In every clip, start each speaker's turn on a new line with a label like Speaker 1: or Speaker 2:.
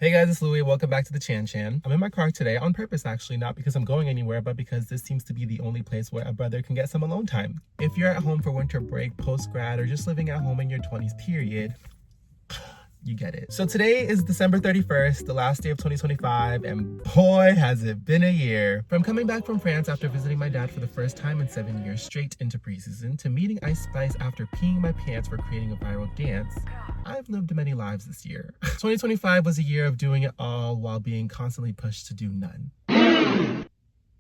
Speaker 1: Hey guys, it's Louie. Welcome back to the Chan. I'm in my car today on purpose, actually, not because I'm going anywhere, but because this seems to be the only place where a brother can get some alone time. If you're at home for winter break, post-grad, or just living at home in your 20s period, you get it. So today is December 31st, the last day of 2025, and boy, has it been a year. From coming back from France after visiting my dad for the first time in 7 years straight into preseason, to meeting Ice Spice after peeing my pants for creating a viral dance, I've lived many lives this year. 2025 was a year of doing it all while being constantly pushed to do none.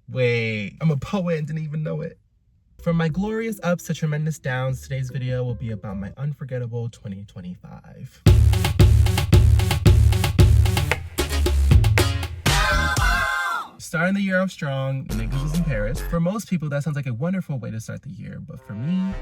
Speaker 1: Wait, I'm a poet and didn't even know it. From my glorious ups to tremendous downs, today's video will be about my unforgettable 2025. Starting the year off strong, niggas was in Paris. For most people, that sounds like a wonderful way to start the year, but for me,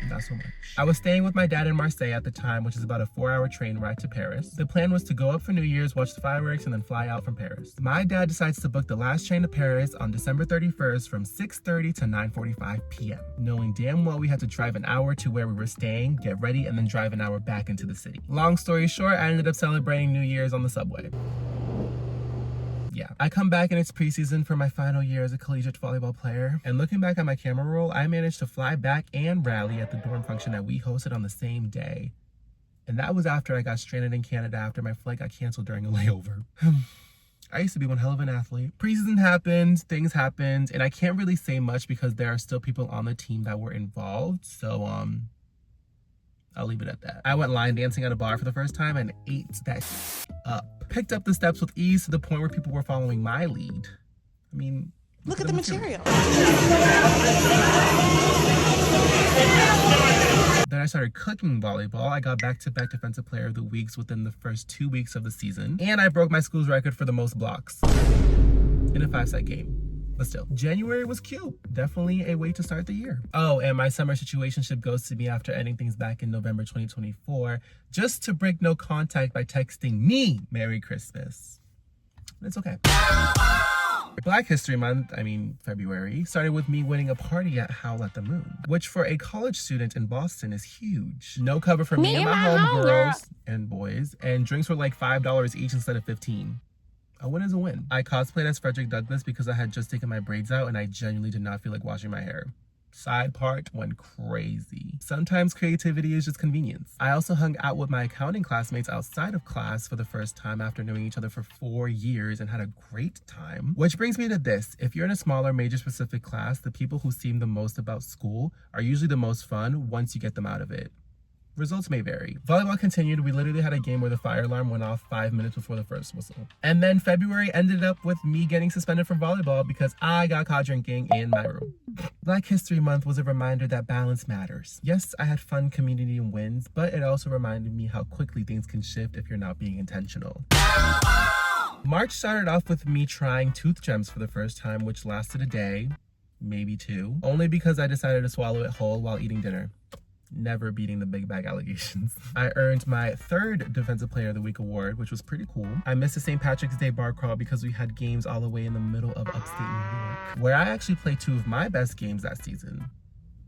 Speaker 1: not so much. I was staying with my dad in Marseille at the time, which is about a 4-hour train ride to Paris. The plan was to go up for New Year's, watch the fireworks, and then fly out from Paris. My dad decides to book the last train to Paris on December 31st from 6:30 to 9:45 p.m., knowing damn well we had to drive an hour to where we were staying, get ready, and then drive an hour back into the city. Long story short, I ended up celebrating New Year's on the subway. Yeah, I come back and it's preseason for my final year as a collegiate volleyball player. And looking back at my camera roll, I managed to fly back and rally at the dorm function that we hosted on the same day. And that was after I got stranded in Canada after my flight got canceled during a layover. I used to be one hell of an athlete. Preseason happened, things happened, and I can't really say much because there are still people on the team that were involved. So, I'll leave it at that. I went line dancing at a bar for the first time and ate that up. Picked up the steps with ease to the point where people were following my lead. I mean,
Speaker 2: look at the material.
Speaker 1: Then I started cooking volleyball. I got back-to-back Defensive Player of the Weeks within the first 2 weeks of the season. And I broke my school's record for the most blocks in a 5-set game. But still, January was cute. Definitely a way to start the year. Oh, and my summer situationship ghosted me after ending things back in November 2024, just to break no contact by texting me Merry Christmas. It's okay. Black History Month, February, started with me winning a party at Howl at the Moon, which for a college student in Boston is huge. No cover for me and my homegirls and boys, and drinks were like $5 each instead of $15. A win is a win. I cosplayed as Frederick Douglass because I had just taken my braids out and I genuinely did not feel like washing my hair. Side part went crazy. Sometimes creativity is just convenience. I also hung out with my accounting classmates outside of class for the first time after knowing each other for 4 years and had a great time. Which brings me to this. If you're in a smaller major-specific class, the people who seem the most about school are usually the most fun once you get them out of it. Results may vary. Volleyball continued. We literally had a game where the fire alarm went off 5 minutes before the first whistle. And then February ended up with me getting suspended from volleyball because I got caught drinking in my room. Black History Month was a reminder that balance matters. Yes, I had fun community and wins, but it also reminded me how quickly things can shift if you're not being intentional. March started off with me trying tooth gems for the first time, which lasted a day, maybe 2, only because I decided to swallow it whole while eating dinner. Never beating the big bag allegations. I earned my 3rd Defensive Player of the Week award, which was pretty cool. I missed the St. Patrick's Day bar crawl because we had games all the way in the middle of upstate New York, where I actually played 2 of my best games that season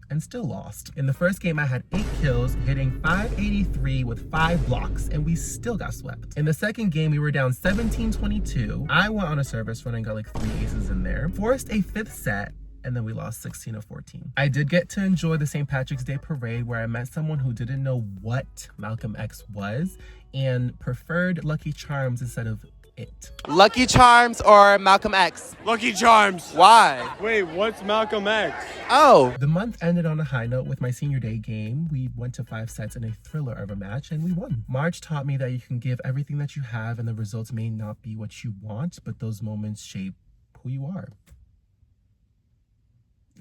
Speaker 1: and still lost. In the first game, I had 8 kills, hitting 583 with 5 blocks, and we still got swept. In the second game, we were down 17-22. I went on a service run and got like 3 aces in there, forced a 5th set, and then we lost 16 of 14. I did get to enjoy the St. Patrick's Day parade where I met someone who didn't know what Malcolm X was and preferred Lucky Charms instead of it.
Speaker 2: Lucky Charms or Malcolm X?
Speaker 3: Lucky Charms.
Speaker 2: Why?
Speaker 3: Wait, what's Malcolm X?
Speaker 2: Oh.
Speaker 1: The month ended on a high note with my senior day game. We went to 5 sets in a thriller of a match and we won. March taught me that you can give everything that you have and the results may not be what you want, but those moments shape who you are.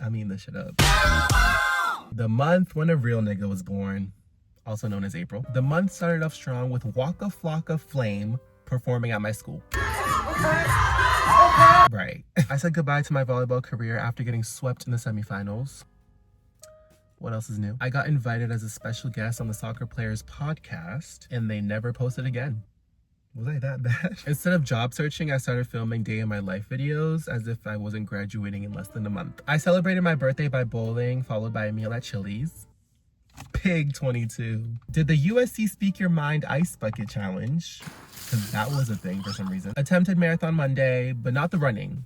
Speaker 1: This shit up. The month when a real nigga was born, also known as April. The month started off strong with Waka Flocka Flame performing at my school. Right. I said goodbye to my volleyball career after getting swept in the semifinals. What else is new? I got invited as a special guest on the Soccer Players podcast, and they never posted again. Was I that bad? Instead of job searching, I started filming day in my life videos as if I wasn't graduating in less than a month. I celebrated my birthday by bowling, followed by a meal at Chili's. Pig 22. Did the USC Speak Your Mind Ice Bucket Challenge. because that was a thing for some reason. Attempted marathon Monday, but not the running,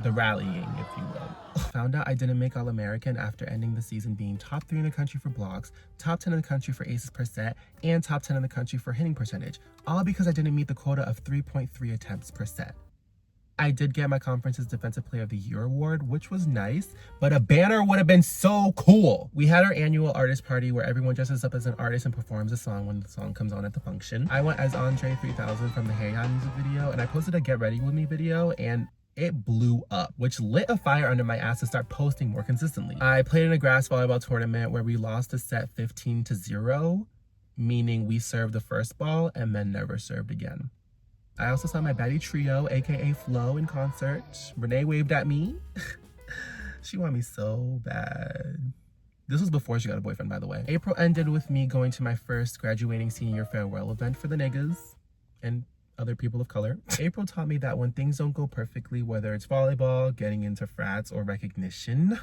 Speaker 1: the rallying, if you will. Found out I didn't make All-American after ending the season being top 3 in the country for blocks, top 10 in the country for aces per set, and top 10 in the country for hitting percentage, all because I didn't meet the quota of 3.3 attempts per set. I did get my conference's Defensive Player of the Year award, which was nice, but a banner would have been so cool. We had our annual artist party where everyone dresses up as an artist and performs a song when the song comes on at the function. I went as Andre 3000 from the Hey Ya music video, and I posted a Get Ready With Me video, and it blew up, which lit a fire under my ass to start posting more consistently. I played in a grass volleyball tournament where we lost a set 15-0, meaning we served the first ball and then never served again. I also saw my baddie trio, aka Flo, in concert. Renee waved at me. She wanted me so bad. This was before she got a boyfriend, by the way. April ended with me going to my first graduating senior farewell event for the niggas and other people of color. April taught me that when things don't go perfectly, whether it's volleyball, getting into frats, or recognition,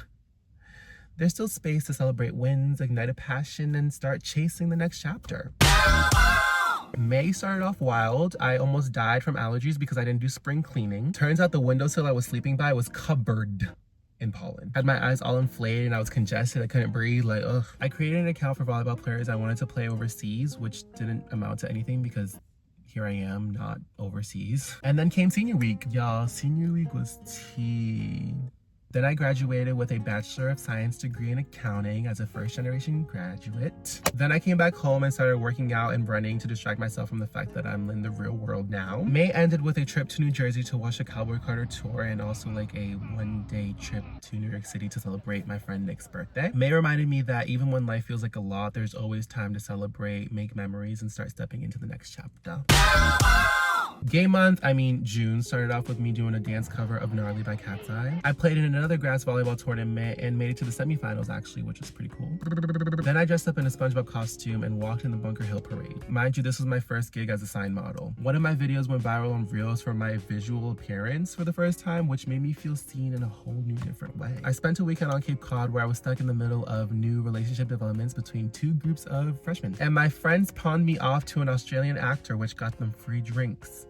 Speaker 1: there's still space to celebrate wins, ignite a passion, and start chasing the next chapter. May started off wild. I almost died from allergies because I didn't do spring cleaning. Turns out the windowsill I was sleeping by was covered in pollen. Had my eyes all inflated and I was congested. I couldn't breathe, like, ugh. I created an account for volleyball players I wanted to play overseas, which didn't amount to anything because here I am, not overseas. And then came senior week. Y'all, senior week was tea. Then I graduated with a Bachelor of Science degree in accounting as a first-generation graduate. Then I came back home and started working out and running to distract myself from the fact that I'm in the real world now. May ended with a trip to New Jersey to watch the Cowboy Carter tour and also like a one-day trip to New York City to celebrate my friend Nick's birthday. May reminded me that even when life feels like a lot, there's always time to celebrate, make memories, and start stepping into the next chapter. Gay month, June, started off with me doing a dance cover of Gnarly by Cat's Eye. I played in another grass volleyball tournament and made it to the semifinals actually, which was pretty cool. Then I dressed up in a SpongeBob costume and walked in the Bunker Hill Parade. Mind you, this was my first gig as a sign model. One of my videos went viral on Reels for my visual appearance for the first time, which made me feel seen in a whole new different way. I spent a weekend on Cape Cod where I was stuck in the middle of new relationship developments between 2 groups of freshmen. And my friends pawned me off to an Australian actor, which got them free drinks.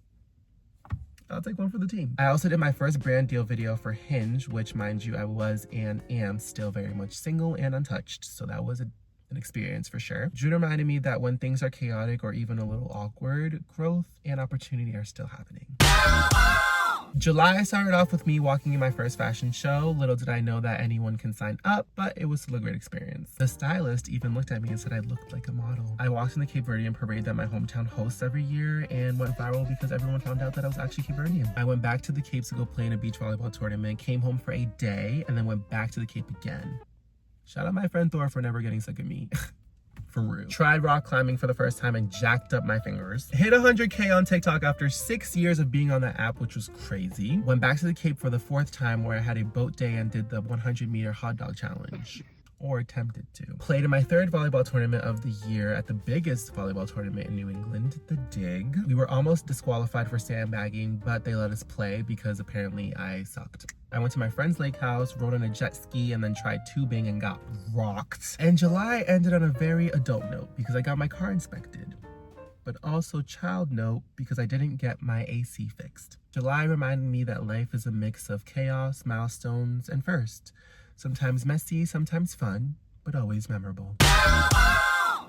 Speaker 1: I'll take one for the team. I also did my first brand deal video for Hinge, which, mind you, I was and am still very much single and untouched, so that was an experience for sure. June reminded me that when things are chaotic or even a little awkward, growth and opportunity are still happening. July started off with me walking in my first fashion show. Little did I know that anyone can sign up, but it was still a great experience. The stylist even looked at me and said I looked like a model. I walked in the Cape Verdean parade that my hometown hosts every year and went viral because everyone found out that I was actually Cape Verdean. I went back to the Cape to go play in a beach volleyball tournament, came home for a day, and then went back to the Cape again. Shout out my friend Thor for never getting sick of me. For real. Tried rock climbing for the first time and jacked up my fingers. Hit 100K on TikTok after 6 years of being on the app, which was crazy. Went back to the Cape for the 4th time where I had a boat day and did the 100-meter hot dog challenge. Or attempted to. Played in my 3rd volleyball tournament of the year at the biggest volleyball tournament in New England, the Dig. We were almost disqualified for sandbagging, but they let us play because apparently I sucked. I went to my friend's lake house, rode on a jet ski, and then tried tubing and got rocked. And July ended on a very adult note because I got my car inspected. But also child note because I didn't get my AC fixed. July reminded me that life is a mix of chaos, milestones, and first. Sometimes messy, sometimes fun, but always memorable.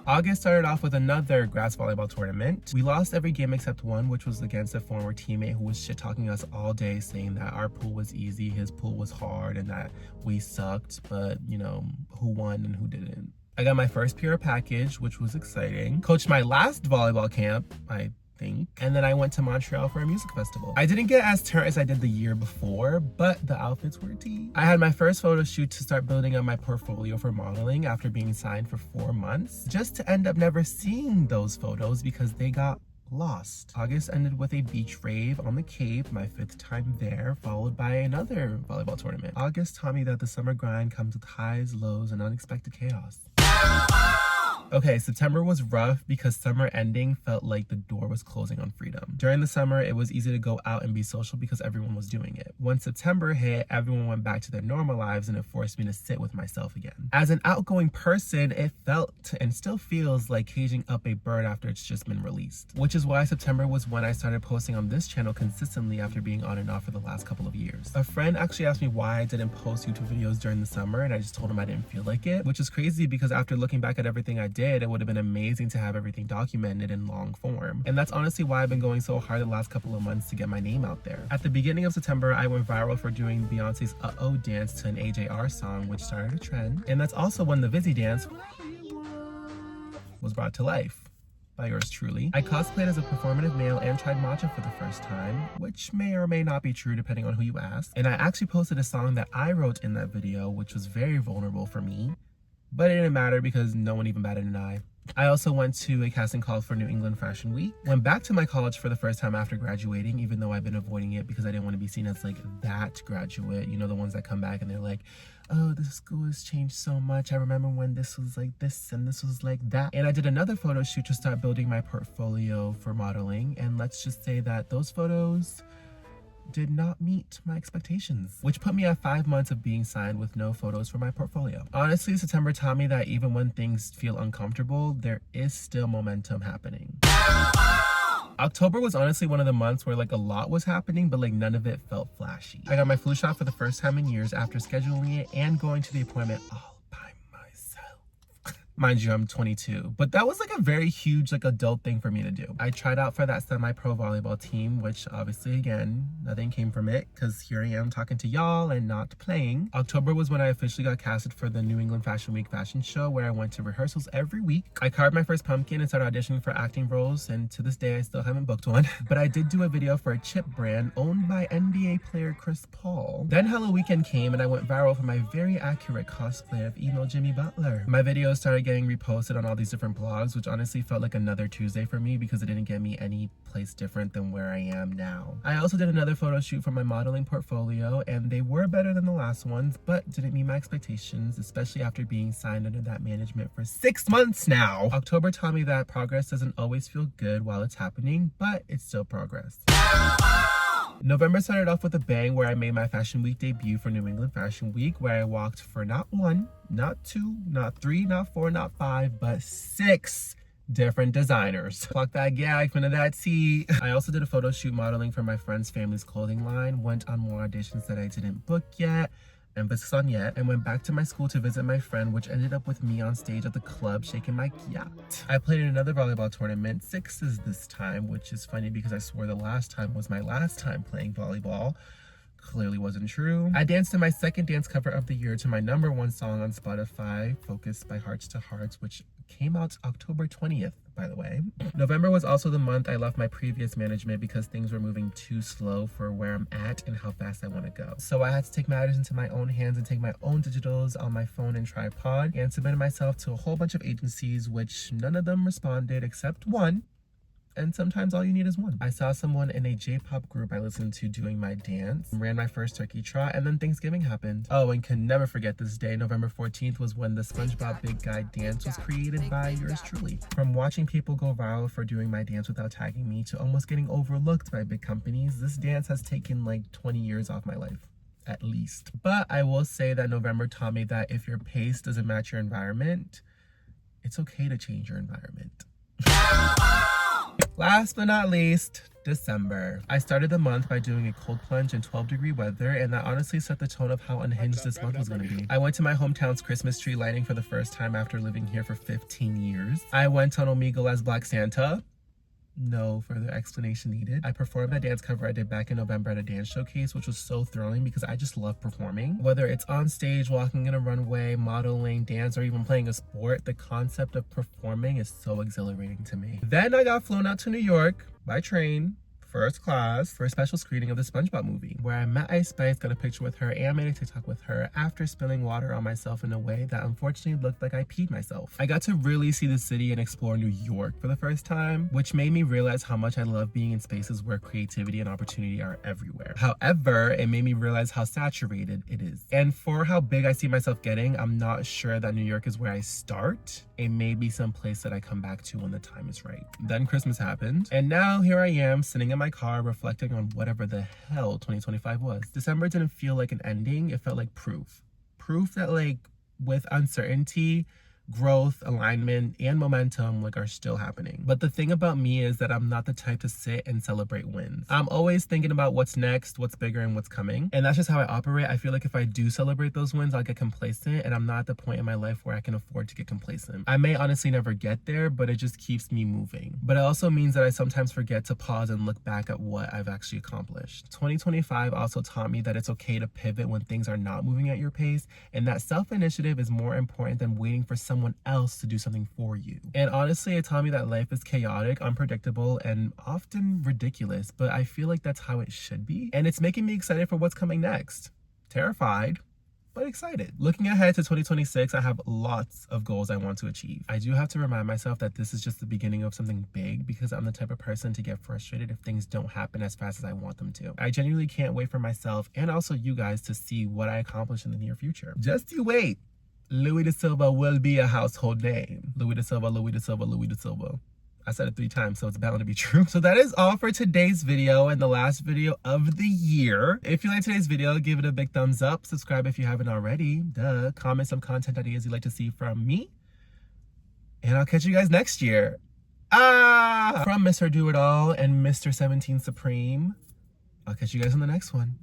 Speaker 1: August started off with another grass volleyball tournament. We lost every game except one, which was against a former teammate who was shit-talking us all day, saying that our pool was easy, his pool was hard, and that we sucked, but, you know, who won and who didn't. I got my first PR package, which was exciting. Coached my last volleyball camp, I think. And then I went to Montreal for a music festival. I didn't get as turned as I did the year before, but the outfits were tea. I had my first photo shoot to start building up my portfolio for modeling after being signed for 4 months, just to end up never seeing those photos because they got lost. August ended with a beach rave on the Cape, my 5th time there, followed by another volleyball tournament. August taught me that the summer grind comes with highs, lows, and unexpected chaos. Okay, September was rough because summer ending felt like the door was closing on freedom. During the summer, it was easy to go out and be social because everyone was doing it. When September hit, everyone went back to their normal lives and it forced me to sit with myself again. As an outgoing person, it felt and still feels like caging up a bird after it's just been released. Which is why September was when I started posting on this channel consistently after being on and off for the last couple of years. A friend actually asked me why I didn't post YouTube videos during the summer, and I just told him I didn't feel like it, which is crazy because after looking back at everything I did, it would have been amazing to have everything documented in long form. And that's honestly why I've been going so hard the last couple of months to get my name out there. At the beginning of September, I went viral for doing Beyonce's Uh-Oh dance to an AJR song, which started a trend. And that's also when the Vizzy dance was brought to life by yours truly. I cosplayed as a performative male and tried matcha for the first time, which may or may not be true depending on who you ask. And I actually posted a song that I wrote in that video, which was very vulnerable for me. But it didn't matter because no one even batted an eye. I also went to a casting call for New England Fashion Week. Went back to my college for the first time after graduating, even though I've been avoiding it because I didn't want to be seen as like that graduate. You know, the ones that come back and they're like, oh, the school has changed so much. I remember when this was like this and this was like that. And I did another photo shoot to start building my portfolio for modeling. And let's just say that those photos did not meet my expectations, which put me at 5 months of being signed with no photos for my portfolio. Honestly, September taught me that even when things feel uncomfortable, there is still momentum happening. October was honestly one of the months where like a lot was happening, but like none of it felt flashy. I got my flu shot for the first time in years after scheduling it and going to the appointment all by myself. Mind you, I'm 22, but that was like a very huge like adult thing for me to do. I tried out for that semi-pro volleyball team, which obviously again, nothing came from it because here I am talking to y'all and not playing. October was when I officially got casted for the New England Fashion Week fashion show where I went to rehearsals every week. I carved my first pumpkin and started auditioning for acting roles, and to this day I still haven't booked one. But I did do a video for a chip brand owned by NBA player Chris Paul. Then Hello Weekend came and I went viral for my very accurate cosplay of emo Jimmy Butler. My videos started getting reposted on all these different blogs, which honestly felt like another Tuesday for me because it didn't get me any place different than where I am now. I also did another photo shoot for my modeling portfolio, and they were better than the last ones, but didn't meet my expectations, especially after being signed under that management for 6 months now. October taught me that progress doesn't always feel good while it's happening, but it's still progress. November started off with a bang where I made my Fashion Week debut for New England Fashion Week, where I walked for not one, not two, not three, not four, not five, but 6 different designers. Clock that gag, finna that tea. I also did a photo shoot modeling for my friend's family's clothing line, went on more auditions that I didn't book yet, emphasis on yet, and went back to my school to visit my friend, which ended up with me on stage at the club shaking my yacht. I played in another volleyball tournament, 6s this time, which is funny because I swore the last time was my last time playing volleyball. Clearly wasn't true. I danced in my second dance cover of the year to my #1 song on Spotify, Focused by Hearts to Hearts, which came out October 20th, by the way. November was also the month I left my previous management because things were moving too slow for where I'm at and how fast I want to go. So I had to take matters into my own hands and take my own digitals on my phone and tripod and submitted myself to a whole bunch of agencies, which none of them responded except one. And sometimes all you need is one. I saw someone in a J-pop group I listened to doing my dance, ran my first turkey trot, and then Thanksgiving happened. Oh, and can never forget this day. November 14th was when the SpongeBob Big Guy dance was created by yours truly. From watching people go viral for doing my dance without tagging me to almost getting overlooked by big companies, this dance has taken like 20 years off my life. At least. But I will say that November taught me that if your pace doesn't match your environment, it's okay to change your environment. Last but not least, December. I started the month by doing a cold plunge in 12-degree weather, and that honestly set the tone of how unhinged this month was going to be. I went to my hometown's Christmas tree lighting for the first time after living here for 15 years. I went on Omegle as Black Santa. No further explanation needed. I performed that dance cover I did back in November at a dance showcase, which was so thrilling because I just love performing. Whether it's on stage, walking in a runway, modeling, dance, or even playing a sport, the concept of performing is so exhilarating to me. Then I got flown out to New York by train first class for a special screening of the SpongeBob movie, where I met Ice Spice, got a picture with her, and made a TikTok with her after spilling water on myself in a way that unfortunately looked like I peed myself. I got to really see the city and explore New York for the first time, which made me realize how much I love being in spaces where creativity and opportunity are everywhere. However, it made me realize how saturated it is. And for how big I see myself getting, I'm not sure that New York is where I start. It may be some place that I come back to when the time is right. Then Christmas happened, and now here I am sitting in my car reflecting on whatever the hell 2025 was. December didn't feel like an ending, it felt like proof. Proof that, like, with uncertainty, growth, alignment, and momentum, like, are still happening. But the thing about me is that I'm not the type to sit and celebrate wins. I'm always thinking about what's next, what's bigger, and what's coming. And that's just how I operate. I feel like if I do celebrate those wins, I'll get complacent, and I'm not at the point in my life where I can afford to get complacent. I may honestly never get there, but it just keeps me moving. But it also means that I sometimes forget to pause and look back at what I've actually accomplished. 2025 also taught me that it's okay to pivot when things are not moving at your pace, and that self-initiative is more important than waiting for someone else to do something for you. And honestly, it taught me that life is chaotic, unpredictable, and often ridiculous, but I feel like that's how it should be. And it's making me excited for what's coming next. Terrified, but excited. Looking ahead to 2026, I have lots of goals I want to achieve. I do have to remind myself that this is just the beginning of something big, because I'm the type of person to get frustrated if things don't happen as fast as I want them to. I genuinely can't wait for myself and also you guys to see what I accomplish in the near future. Just you wait. Louis da Silva will be a household name. Louis da Silva, Louis da Silva, Louis da Silva. I said it 3 times, so it's bound to be true. So that is all for today's video and the last video of the year. If you like today's video, give it a big thumbs up. Subscribe if you haven't already. Duh. Comment some content ideas you'd like to see from me. And I'll catch you guys next year. From Mr. Do It All and Mr. 17 Supreme, I'll catch you guys on the next one.